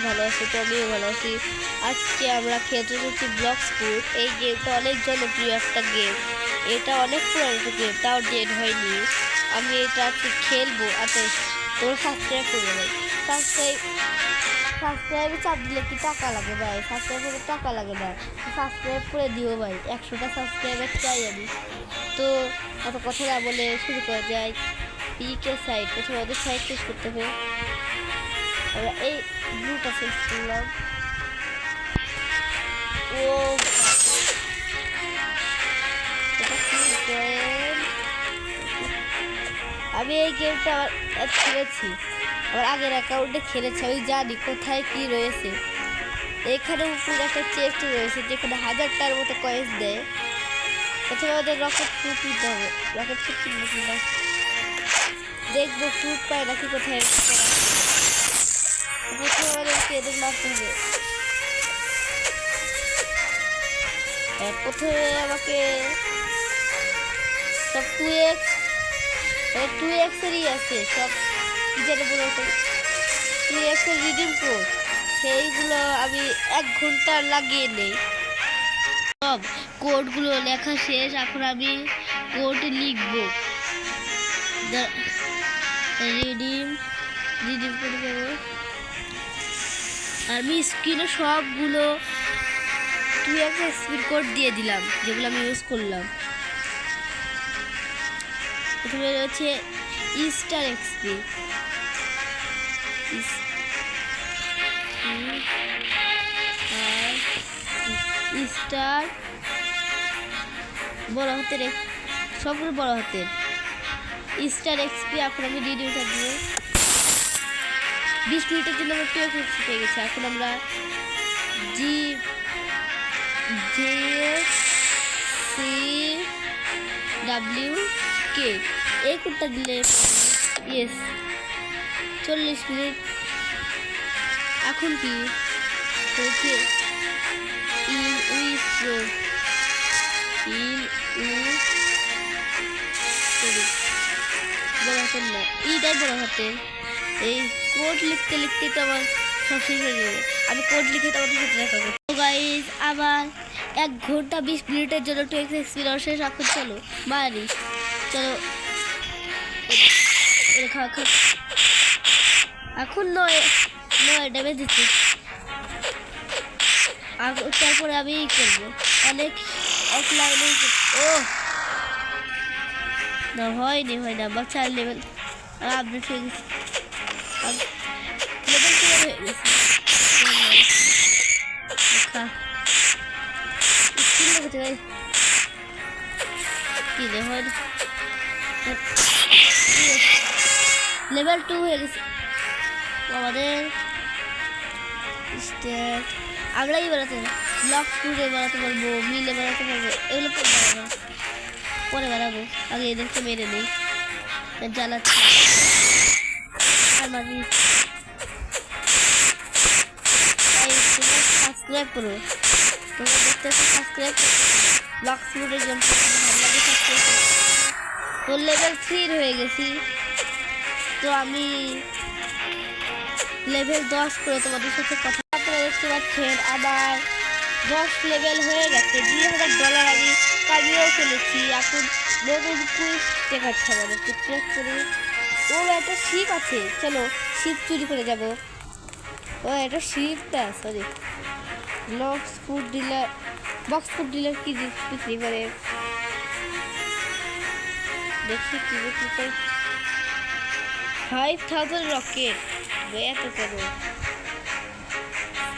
ভালো আছে, তো আমিও ভালো আছি। আজকে আমরা খেলতে যাচ্ছি ব্লক্সফুট। এই গেমটা অনেক জনপ্রিয় একটা গেম, এটা অনেক পুরানো গেম, তাও ডেট হয়নি। আমি এটা আজকে খেলবো। আচ্ছা তোমরা সাবস্ক্রাইব করবে ভাই। সাবস্ক্রাইবে চাপ দিলে কি টাকা লাগে ভাই? সাবস্ক্রাইব করে টাকা লাগে না, সাবস্ক্রাইব করে দিও ভাই। 100টা সাবস্ক্রাইবার চাই আমি। তো এত কথা না বলে শুরু করা যায়। পিকে সাইড, প্রথমে ওদের সাইড শেষ করতে হবে। আমরা এই ব্লুটা শেষ করলাম। ও আমি এই গেমটা খেলেছি, আমার আগের অ্যাকাউন্টে খেলেছি, আমি জানি কোথায় কি রয়েছে। এখানে উপরে একটা চেস্ট রয়েছে যেখানে 1000টার মতো কয়েন্স দেয়। প্রথমে আমাদের রকেট ফ্রুট নিতে হবে। রকেট ফ্রুট কিনবো কিনা দেখবো, ফ্রুট পাই নাকি কোথায়। প্রথমে আমাদেরকে এদের মারতে হবে। প্রথমে আমাকে সব 2x এরই আছে, সব কি যেন বলতো 2x এর রিডিম কোড, সেইগুলো আমি 1 ঘন্টা লাগিয়ে নেই। সব কোডগুলো লেখা শেষ, এখন আমি কোড লিখবো। রিডিম করে দেবো। আমি স্ক্রিনে সবগুলো 2x স্পিড কোড দিয়ে দিলাম যেগুলো আমি ইউজ করলাম। প্রথমে রয়েছে স্টার এক্সপি, স্টার বড় হাতের, সবগুলো বড় হাতের স্টার এক্সপি। এখন আমি রিডিউটা দিব। 20 মিনিটের জন্য আমার 2x এক্সপি পেয়ে গেছে। এখন আমরা GJCWK এই কোডটা দিলে ইয়েস 40 মিনিট। এখন কি হয়েছে? বড় হাতের না, এইটাই বড় হাতের। এই কোড লিখতে লিখতে তো আমার সব শেষ হয়ে যাবে। আমি কোড লিখে তো আমাদের সাথে দেখা করবো। গাইজ আবার 1 ঘন্টা 20 মিনিটের জন্য 2x এক্সপিরিয়েন্স শেষ। এখন চলো মারি, চলো এখন 9 ড্যামেজ দিচ্ছি। তারপরে আমি করবো অনেক অফলাইনে। ও না, হয়নি আমার 4 লেভেল আপডেট হয়ে গেছে। লেভেল 4 হয়ে গেছে। লেভেল 2 হয়ে গেছে আমাদের। আমরাই বেড়াতে ব্লক্সফুটে বেড়াতে পারবো, মিলে বেড়াতে পারবো, এগুলো পরে বেড়াবো। আগে এদেরকে মেরে নেই, জ্বালাচ্ছি আর মারি। সাবস্ক্রাইব করো, তোমরা দেখতে সাবস্ক্রাইব ব্লক্সফুটের জন্য ভালো লাগে সাবস্ক্রাইব করো। তো লেভেল 3 হয়ে গেছি, তো আমি লেভেল 10 করে তোমাদের সাথে কথা। আপনারা দেখতে পাচ্ছেন আবার 10 লেভেল হয়ে গেছে। $2000 আমি কামিয়েও ফেলেছি। এখন নতুন কুইজ দেখাচ্ছে আমাদের, চেক করি। ও একটা শিপ আছে, চলো শিপ চুরি করে যাব। ও একটা শিপটা, সরি বক্সফুট ডিলার কি বিক্রি করে দেখি কি বিক্রি করে। 5000 রকেট, এত করো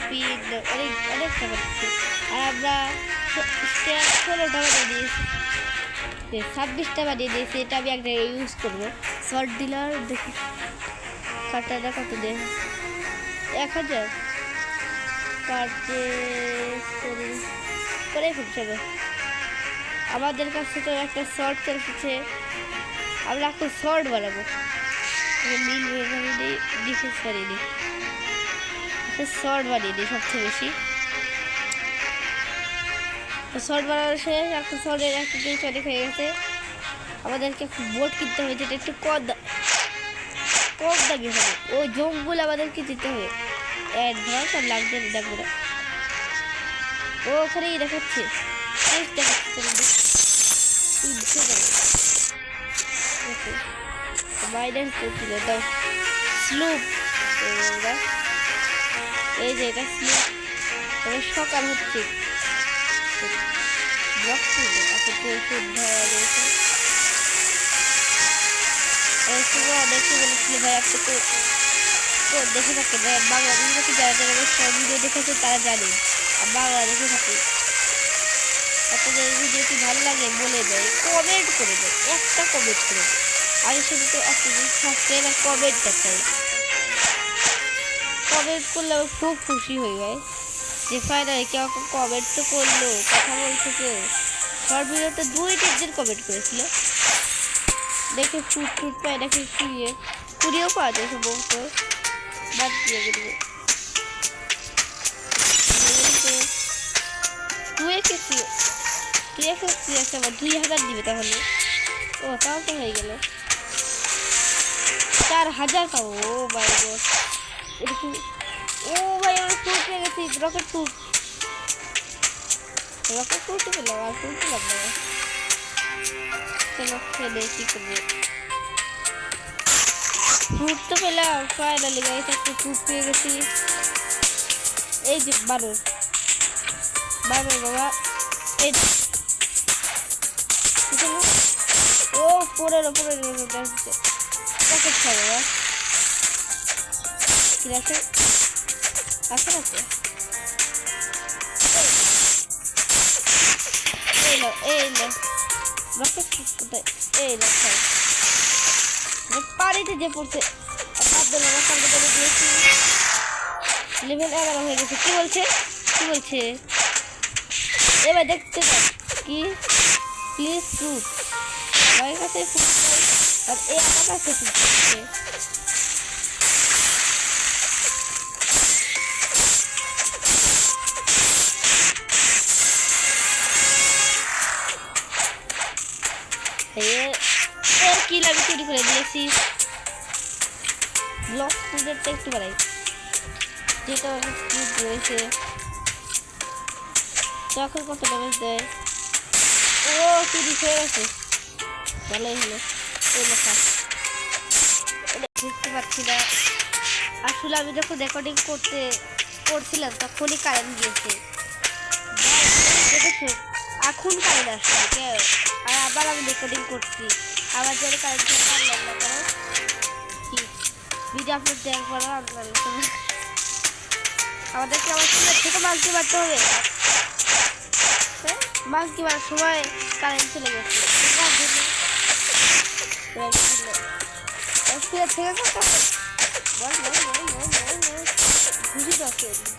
স্পিড, অনেক টাকা দিচ্ছে। আর আমরা 16 টাকা দিয়েছি, 26 টাকা দিয়ে দিয়েছি। এটা আমি একটা ইউজ করবো। শর্ট ডিলার দেখি কাটাটা কত দেয়, 1000 পারচেস করে ফেলছে। আমাদের কাছে তো একটা শর্ট চলছে, আমরা এখন শর্ট বানাবো। মিল দিই, ডিফেন্স বানিয়ে দিই, শর্ট বানিয়ে দিই সবচেয়ে বেশি। শর্ট বানানো শেষ। এখন শর্টের একটা জিনিস অনেক হয়ে গেছে। আমাদেরকে বোট কিনতে হবে, যেটা একটু কম দামি হবে। ওই জঙ্গল আমাদেরকে দিতে হবে। অ্যাডভান্স আর লাক্সারি দেখবো না। ও ওখানেই দেখাচ্ছে বাইডেন্স করছিল দাও স্লুপ। এই যে এটা স্লুপ, তবে সকাল হচ্ছে দেখে বলেছিল ভাই আপনাকে দেখে থাকতে ভাই বাংলাদেশে যারা যারা সব ভিডিও দেখেছে তারা জানে, আর বাংলা দেখে থাকে আপনাদের ভিডিওটি ভালো লাগে বলে দেয়, কমেন্ট করে দেয়, একটা কমেন্ট করে দেয়। আমি শুধু তো একটা জিনিস সাবস্ক্রাইব আর কমেন্টটা চাই। কমেন্ট করলে আমি খুব খুশি হয়ে যায় যে ফাইনালি কেউ কমেন্ট তো করলো, কথা বলছে কেউ। শর্ট ভিডিওতে 2-3 জন কমেন্ট করেছিল, দেখে ফুট টুট পায় দেখে কুড়িয়েও পাওয়া যায় সম্ভবত। বাদ দিয়ে গেলে 2000 দিবে তাহলে। ও তাও তো হয়ে গেল 4000 পাবো। ও ভাই গড, এটা কি? ও ভাই আমি ফুট পেয়ে গেছি, রকেট ফুট পেলাম আর ফুট পেলাম না। চলো খেলে কি করবো, ফুট তো পেলাম ফাইনালি গাইস, একটা ফুট পেয়ে গেছি। এই যে 12 বাবা, এই ও 15 প্যাকেট খাবো ঠিক আছে। আছে এই রকেট কোথায়? এই পানিতে যে পড়ছে লেভেল 11 হয়ে গেছে। কি বলছে এবার দেখতে পাই কি প্লিজ ফ্রুট আমার কাছে আর এ আমার কাছে কি লাগে চুরি করে দিয়েছি। ব্লক ফুডেরটা একটু বাড়াই, যেটা ফুড রয়েছে তখন কত ড্যামেজ দেয়। ও চুরি হয়ে গেছে, ভালোই হলো। এই লেখা বুঝতে পারছি না আসলে, আমি যখন রেকর্ডিং করছিলাম তখনই কারেন্ট গিয়েছে। দেখেছো এখন কারেন্ট আসছে, আর আবার আমি রেকর্ডিং করছি, আবার যেন কারেন্ট পারলাম না। কারণ কি ভিডিও আপলোড দেওয়ার পর আমাদেরকে আমার স্কুলের থেকে মাল্টি মারতে হবে। মাল্টি মারার সময় কারেন্ট চলে গেছে,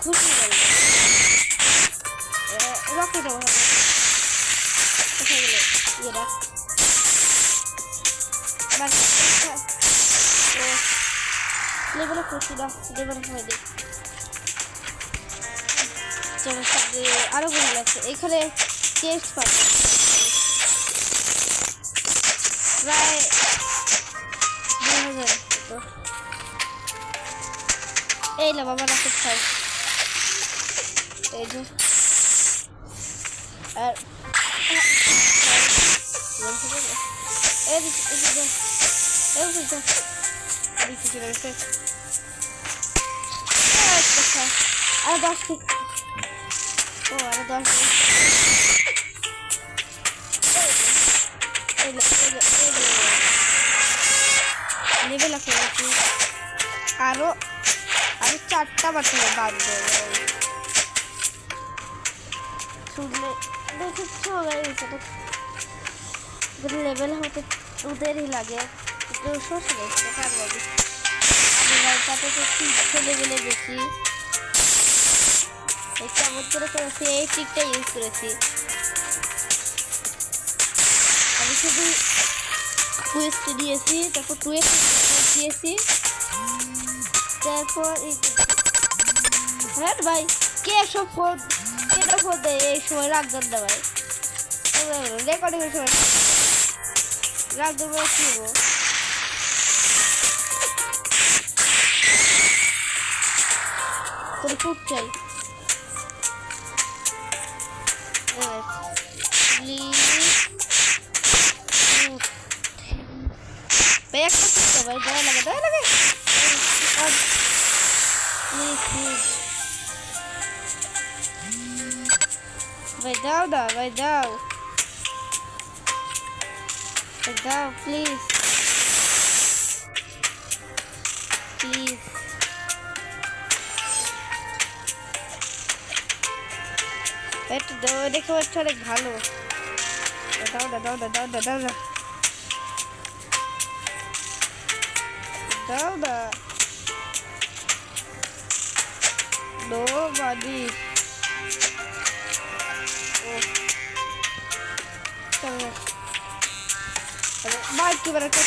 ঘুষি রকেট কোথায় গেলে ইয়েরা লেবেলে করছি না, লেবেলে সময় দিই। চলো সাথে আরো ভালো লাগছে। এখানে টেস্ট পাবো প্রায় 2000। এই না বাবা রাখতে চাই, এই যে আর আর 10 ও আর 10 লেভেল আছে আরো 4টা বাচ্চা বাদ দেবে শুনলে দেখেছো লেভেল হতে ওদেরই লাগে লেভেলে বেশি কেমন করে করেছি, এই ট্রিকটা ইউজ করেছি আমি। শুধু কুয়েস্ট দিয়েছি, তারপর 2x দিয়েছি, তারপর হ্যাঁ ভাই কে সব ফোন দেয় এই সময় রাখবেন না ভাই, রেকর্ডিং এর সময় রাখবেন কি হবো। করে ফুট চাই ভাই একটা ফুটটা ভাই দয়া লাগে ভাই দাও প্লিজ একটু দেখে পাচ্ছ অনেক ভালো দাও বাদি বাঘ কি পারবো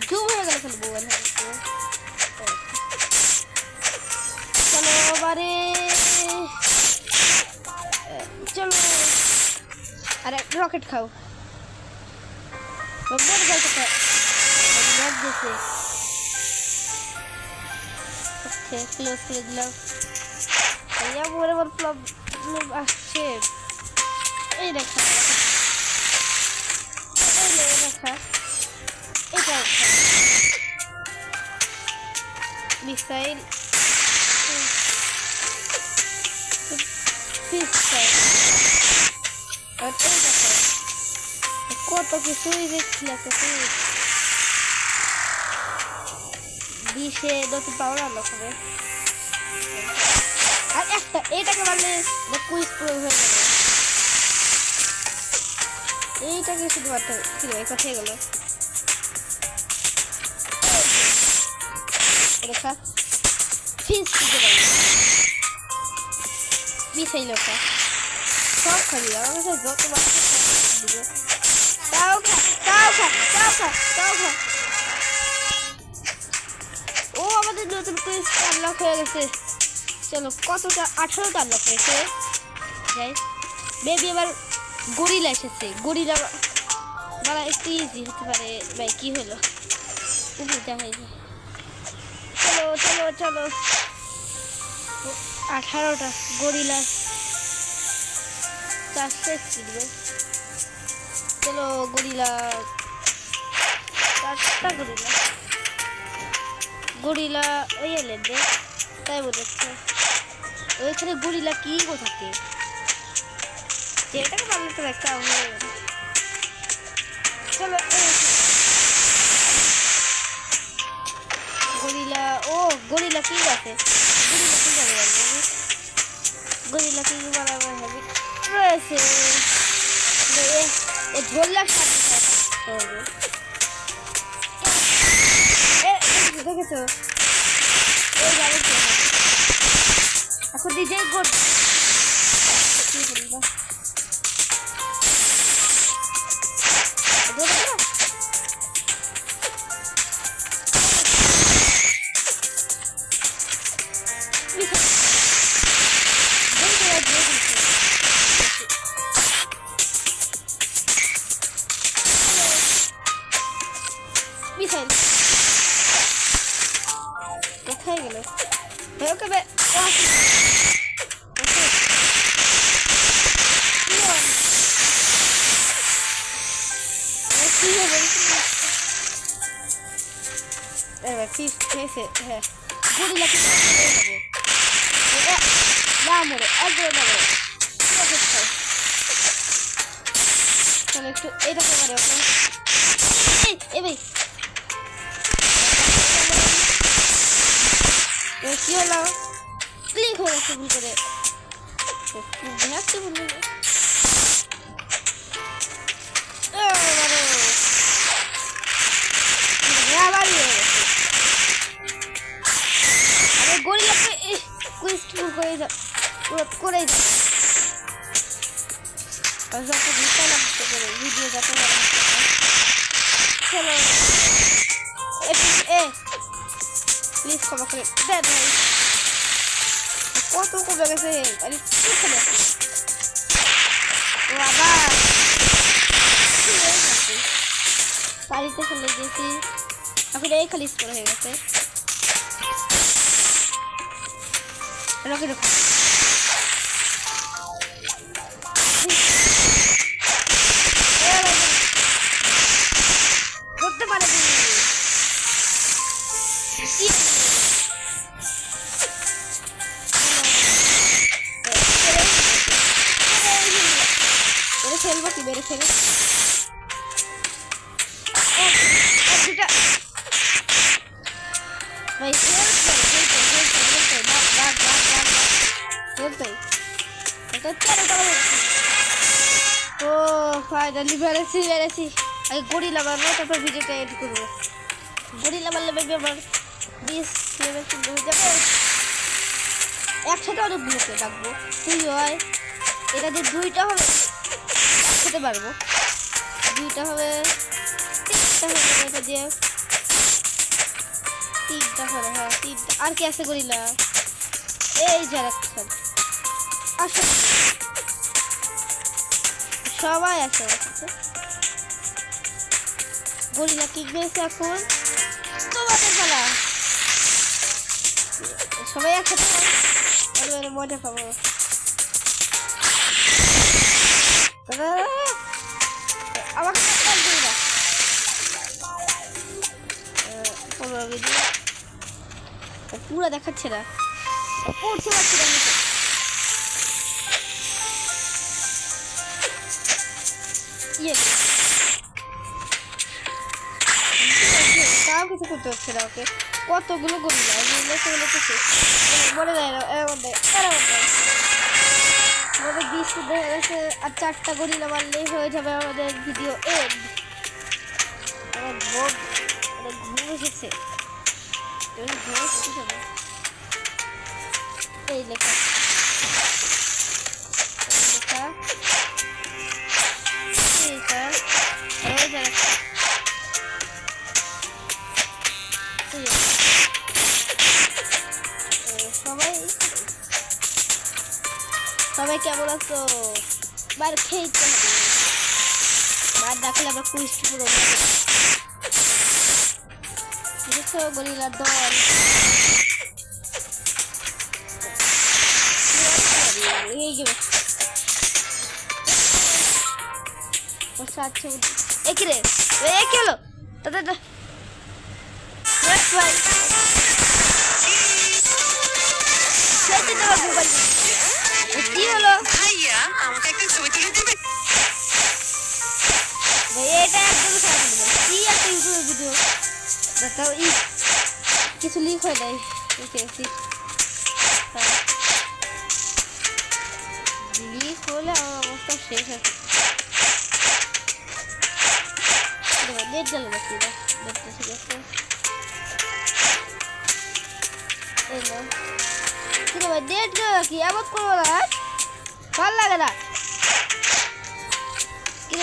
জুম হয়ে গেল খেলবো চলো বারে চলো আরে রকেট খাও ক্লোজ করে দিলাম আসছে এই দেখা এটা মিসাইল কত কিছুই দেখছি দিশে নতুন পাওয়ার আনলো হবে আর একটা এটাকে মারলে কুইজ প্রয়োগ হয়ে যাবে এইটাকে শুধুমাত্র কি কোথায় গেল দেখা ফিস দিতে পারবো মিসাইল ওটা সব খালি আমার কাছে যত বাচ্চা দিবে তাও খা ও আমাদের নতুন কুইজ আনলক হয়ে গেছে চলো কতটা 18টা আনলক হয়েছে যাই বেবি এবার গরিলা এসেছে গরিলা বলা একটু ইজি হতে পারে ভাই কি হলো চলো 18টা গরিলা 400 দিবে চলো গরিলা 4টা গরিলা ওই এলেন তাই বোঝাচ্ছে ওইখানে গরিলা কি থাকে যেটাকে ভালো তো একটা চলো গরিলা কি আছে গরিলা কি বানাবো হবে রয়েছে ধরলাম দেখেছো এখন নিজে গোট কোথায় গেল ওকে হ্যাঁ গরিলা একটু এVIP কি হলো ক্লিক হয়ে গেছে ভুল করে গরিলাকে কুইজ করে কষ্ট করে ভিডিও যাতে চলো প্লিজ ক্ষমা করে দেন ভাই। কত কমে গেছে আরে কি খেলে ও আবার বাড়িতে চলে গেছি এখন এই খালি স্কোর হয়ে গেছে। করতে পারে খেলবো কি বেড়ে খেলে ভাই ও ফাইনালি বেড়েছি আগে গরিলা মারবো তারপর ভিডিওটা এডিট করবো। গরিলা মারলে দেখবি আমার 20 লেভেল কিন্তু হয়ে যাবে। একসাথে অনেকগুলোকে ডাকবো তুই হয় এটা দিয়ে 2টা হবে খেতে পারবো 2টা হবে 3টা হবে এটা দিয়ে 3টা হবে হ্যাঁ 3টা আর কি আছে গরিলা এই যে একটা আসো সবাই আছে গরিলা কিক দিয়েছে এখন তোমাদের খেলা সবাই একসাথে মজা পাবো। আমাকে পুরো দেখাচ্ছে না পড়তে পারছি না তাও কিছু করতে হচ্ছে না ওকে কতগুলো গরিলা মনে যায় না আমাদের 20 হয়ে গেছে আর 4টা গরিলা মারলেই হয়ে যাবে আমাদের ভিডিও এন্ড। আমার বব ঘুম এসেছে এই লেখা সবাই কেমন আছো বার খেয়েছে বার ডাকলে আবার কুইজ পুরো দেখছো গরিলার দল এই যাবে কি রে কি হলো দাদা কি হলো ভাইয়া আমাকে একটা ছবি তুলে দেবে এটা একদম কি একটা ইউটিউব ভিডিও দেখাও কিছু লিক হয়ে যায় লিক হলে আমার অবস্থা শেষ আছে নেট গেল নাকি নেটটা ঠিক আছে এই না ঠিক আছে নেট গেল কি এমন করবো না ভাল লাগে না কি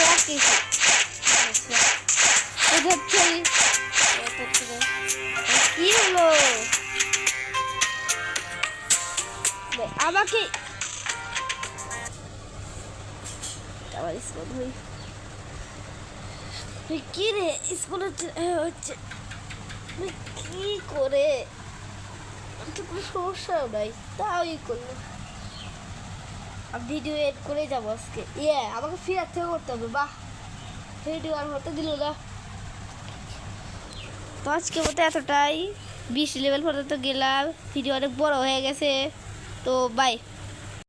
কি হলো আমাকে কি রে স্কুলে হচ্ছে কি করে কোনো সমস্যাও নাই তাও করলো ভিডিও এড করে যাবো আজকে আমাকে ফিরার থেকে করতে হবে বাহ ভিডিও আর হতে দিল না তো আজকে মতো এতটাই 20 লেভেল পর্যন্ত গেলাম ভিডিও অনেক বড় হয়ে গেছে তো বাই।